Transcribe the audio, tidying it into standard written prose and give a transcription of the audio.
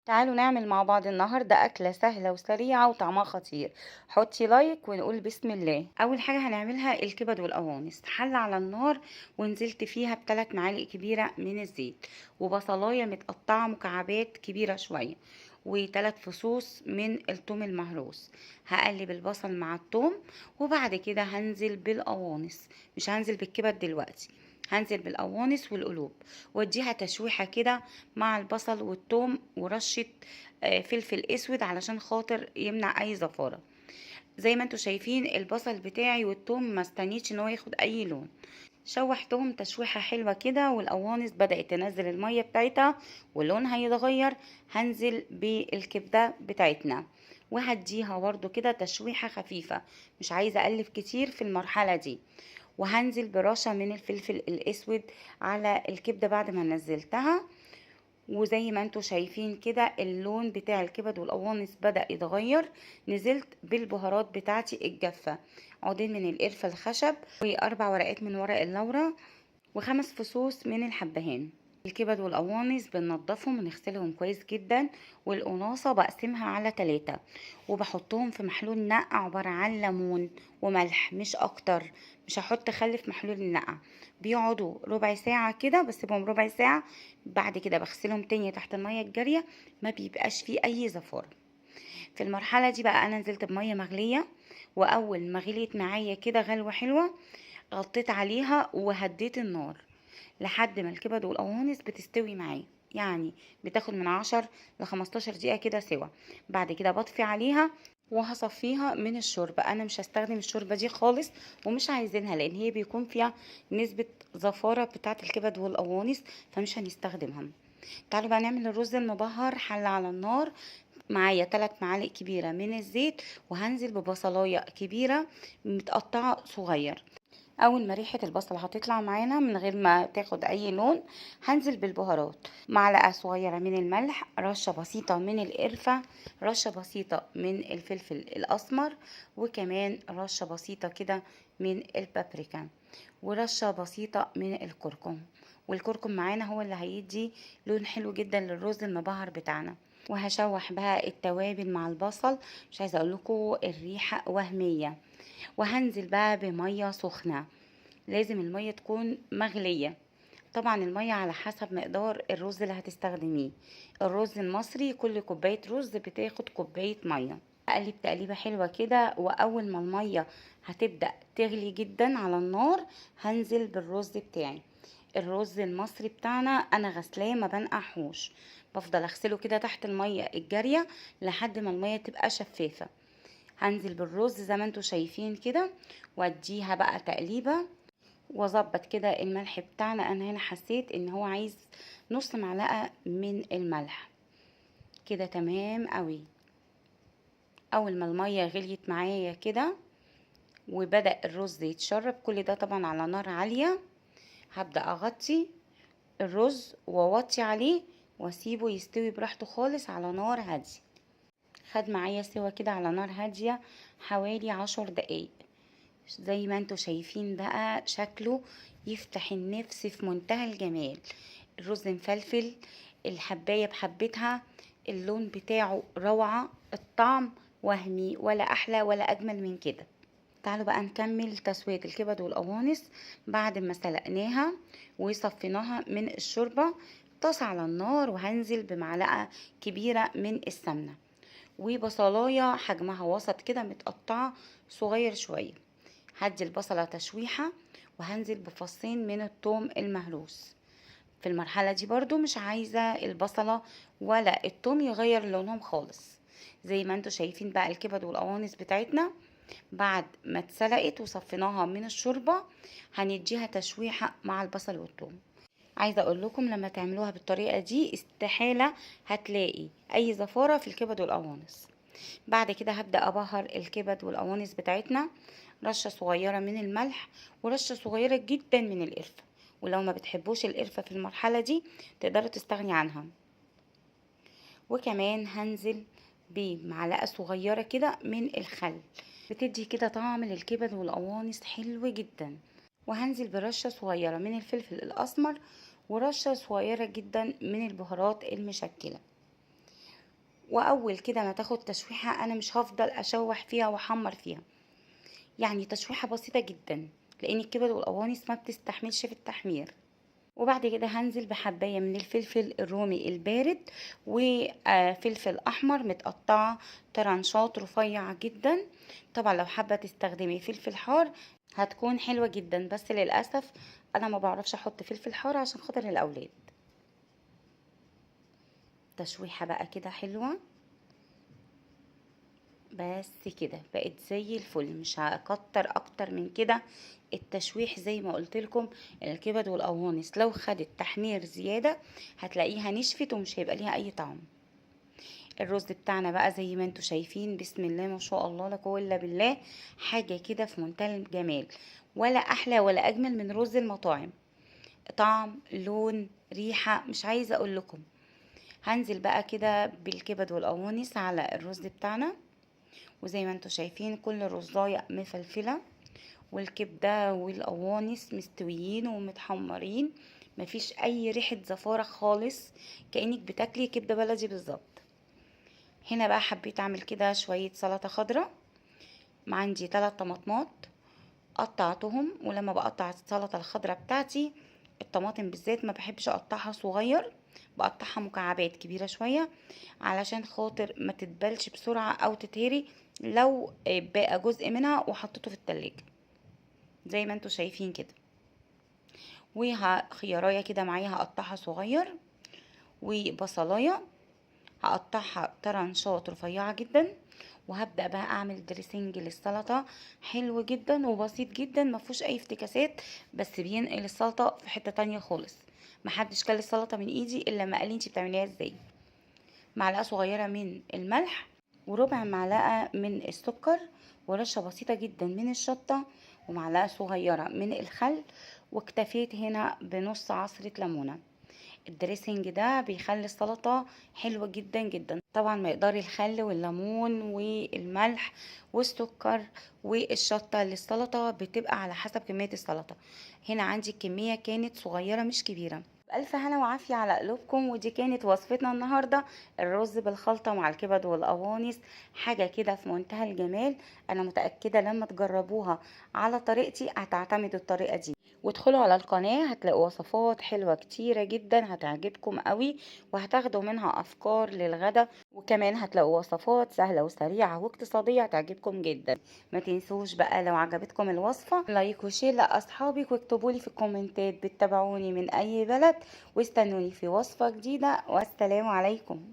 تعالوا نعمل مع بعض النهاردة أكلة سهلة وسريعة وطعمها خطير. حطي لايك ونقول بسم الله. أول حاجة هنعملها الكبد والقوانص. حلة على النار ونزلت فيها ب3 معالق كبيرة من الزيت، وبصلاية متقطعة مكعبات كبيرة شوية، و3 فصوص من الثوم المهروس. هقلب البصل مع الثوم، وبعد كده هنزل بالقوانص. مش هنزل بالكبد دلوقتي، هنزل بالقوانص والقلوب، واديها تشويحة كده مع البصل والثوم ورشة فلفل اسود علشان خاطر يمنع اي زفارة. زي ما انتوا شايفين البصل بتاعي والثوم ما استنيتش ان هو ياخد اي لون. شوحتهم تشويحة حلوة كده، والقوانص بدأت تنزل المية بتاعتها ولونها يتغير. هنزل بالكبدة بتاعتنا وهديها برضو كده تشويحة خفيفة، مش عايزة اقلب كتير في المرحلة دي. وهنزل برشة من الفلفل الاسود على الكبدة بعد ما نزلتها. وزي ما انتوا شايفين كده اللون بتاع الكبد والقوانص بدأ يتغير. نزلت بالبهارات بتاعتي الجافة: عودين من القرفة الخشب، و4 ورقات من ورق اللورا، و5 فصوص من الحبهان. الكبد والقوانص بننضفهم ونغسلهم كويس جدا، والقناصة بقسمها على 3، وبحطهم في محلول نقع عبارة عن ليمون وملح مش اكتر. مش هحط خل في محلول النقع. بيقعدوا ربع ساعة كده، بسيبهم ربع ساعة. بعد كده بغسلهم تاني تحت المية الجارية، ما بيبقاش فيه اي زفارة. في المرحلة دي بقى انا نزلت بمية مغلية، واول ما غليت معايا كده غلوة حلوة غطيت عليها وهديت النار لحد ما الكبد والقوانص بتستوي معايا. يعني بتاخد من 10 ل15 دقيقة كده سوا. بعد كده بطفي عليها وهصفيها من الشوربة. انا مش هستخدم الشوربة دي خالص، ومش عايزينها لان هي بيكون فيها نسبة زفارة بتاعة الكبد والقوانص، فمش هنستخدمها. تعالوا بقى نعمل الرز المبهر. حلة على النار، معايا 3 معالق كبيرة من الزيت، وهنزل ببصلاية كبيرة متقطعة صغير. اول ما ريحة البصل هتطلع معانا من غير ما تاخد اي لون، هنزل بالبهارات: معلقة صغيرة من الملح، رشة بسيطة من القرفة، رشة بسيطة من الفلفل الاسمر، وكمان رشة بسيطة كده من البابريكا، ورشة بسيطة من الكركم. والكركم معانا هو اللي هيدي لون حلو جدا للرز المبهر بتاعنا. وهشوح بقى التوابل مع البصل. مش عايزه اقول لكم الريحه وهميه. وهنزل بقى بميه سخنه، لازم المية تكون مغلية. طبعا المية على حسب مقدار الرز اللي هتستخدميه. الرز المصري كل كوباية رز بتاخد كوباية مية. اقلب تقليبة حلوة كده، واول ما المية هتبدأ تغلي جدا على النار هنزل بالرز بتاعي. الرز المصري بتاعنا انا غسلاه ما بنقعهوش، بفضل اغسله كده تحت المية الجارية لحد ما المية تبقى شفافة. هنزل بالرز زي ما انتوا شايفين كده، واديها بقى تقليبة، واظبط كده الملح بتاعنا. انا هنا حسيت ان هو عايز نص معلقة من الملح كده، تمام قوي. اول ما المية غليت معايا كده وبدأ الرز يتشرب، كل ده طبعا على نار عالية، هبدأ اغطي الرز واوطي عليه واسيبه يستوي براحته خالص على نار هادية. خد معايا سوا كده على نار هادية حوالي 10 دقايق. زي ما انتوا شايفين بقى شكله يفتح النفس في منتهى الجمال. الرز مفلفل، الحباية بحبتها، اللون بتاعه روعة، الطعم وهمي، ولا احلى ولا اجمل من كده. تعالوا بقى نكمل تسوية الكبد والقوانص. بعد ما سلقناها وصفيناها من الشوربة، طاسة على النار، وهنزل بمعلقة كبيرة من السمنة، وبصلاية حجمها وسط كده متقطعة صغير شوية. هدي البصلة تشويحة، وهنزل بفصين من الثوم المهروس. في المرحلة دي برضو مش عايزة البصلة ولا الثوم يغير لونهم خالص. زي ما انتوا شايفين بقى الكبد والقوانص بتاعتنا بعد ما اتسلقت وصفيناها من الشوربة هنديها تشويحة مع البصل والثوم. عايزة اقول لكم لما تعملوها بالطريقة دي استحالة هتلاقي اي زفارة في الكبد والقوانص. بعد كده هبدأ أبهر الكبد والقوانص بتاعتنا: رشة صغيرة من الملح، ورشة صغيرة جدا من القرفة. ولو ما بتحبوش القرفة في المرحلة دي تقدروا تستغني عنها. وكمان هنزل بمعلقة صغيرة كده من الخل، بتدي كده طعم للكبد والقوانص حلو جدا. وهنزل برشة صغيرة من الفلفل الأسمر، ورشة صغيرة جدا من البهارات المشكلة. واول كده ما تاخد تشويحة انا مش هفضل اشوح فيها واحمر فيها، يعني تشويحة بسيطة جدا، لان الكبد والقوانص ما بتستحملش في التحمير. وبعد كده هنزل بحباية من الفلفل الرومي البارد، وفلفل احمر متقطعة طرنشات رفيعة جدا. طبعا لو حابة تستخدمي فلفل حار هتكون حلوة جدا، بس للأسف انا ما بعرفش احط فلفل حار عشان خاطر الاولاد. تشويحة بقى كده حلوة، بس كده بقت زي الفل، مش هكتر اكتر من كده. التشويح زي ما قلت لكم، الكبد والقوانص لو خدت تحمير زيادة هتلاقيها نشفت ومش هيبقى ليها اي طعم. الرز بتاعنا بقى زي ما انتوا شايفين، بسم الله ما شاء الله لا قوه الا بالله، حاجة كده في منتهى الجمال، ولا احلى ولا اجمل من رز المطاعم. طعم، لون، ريحة، مش عايزة اقول لكم. هنزل بقى كده بالكبد والقوانص على الرز بتاعنا، وزي ما انتوا شايفين كل رزاية مفلفلة، والكبدة والقوانص مستويين ومتحمرين، مفيش اي ريحة زفارة خالص، كأنك بتاكلي كبدة بلدي بالظبط. هنا بقى حبيت اعمل كده شوية سلطة خضراء، عندي 3 طماطمات قطعتهم. ولما بقطع السلطة الخضراء بتاعتي، الطماطم بالذات ما بحبش اقطعها صغير، بقطعها مكعبات كبيرة شوية علشان خاطر ما تتبلش بسرعة او تتهري لو بقى جزء منها وحطيته في التلاجة زي ما انتوا شايفين كده. وخيارايه كده معايا هقطعها صغير، وبصلايه هقطعها طرنشات رفيعة جدا. وهبدأ بقى اعمل دريسنج للسلطة، حلو جدا وبسيط جدا، مفهوش اي افتكاسات، بس بينقل السلطة في حتة تانية خالص. محدش كل السلطة من ايدي الا ما قالي انتي بتعمليها ازاي. معلقة صغيرة من الملح، وربع معلقة من السكر، ورشة بسيطة جدا من الشطة، ومعلقة صغيرة من الخل، واكتفيت هنا بنص عصرة ليمونة. الدريسنج ده بيخلي السلطة حلوة جدا جدا. طبعا مقدار الخل والليمون والملح والسكر والشطة للسلطة بتبقى على حسب كمية السلطة. هنا عندي الكمية كانت صغيرة مش كبيرة. بألف هنا وعافية على قلوبكم. ودي كانت وصفتنا النهاردة، الرز بالخلطة مع الكبد والقوانص، حاجة كده في منتهى الجمال. أنا متأكدة لما تجربوها على طريقتي هتعتمدوا الطريقة دي. وادخلوا على القناة هتلاقوا وصفات حلوة كتيرة جدا هتعجبكم قوي، وهتاخدوا منها أفكار للغدا، وكمان هتلاقوا وصفات سهلة وسريعة واقتصادية هتعجبكم جدا. ما تنسوش بقى لو عجبتكم الوصفة لايك وشير لأصحابك، واكتبوا لي في الكومنتات بتتابعوني من أي بلد، واستنوني في وصفة جديدة، والسلام عليكم.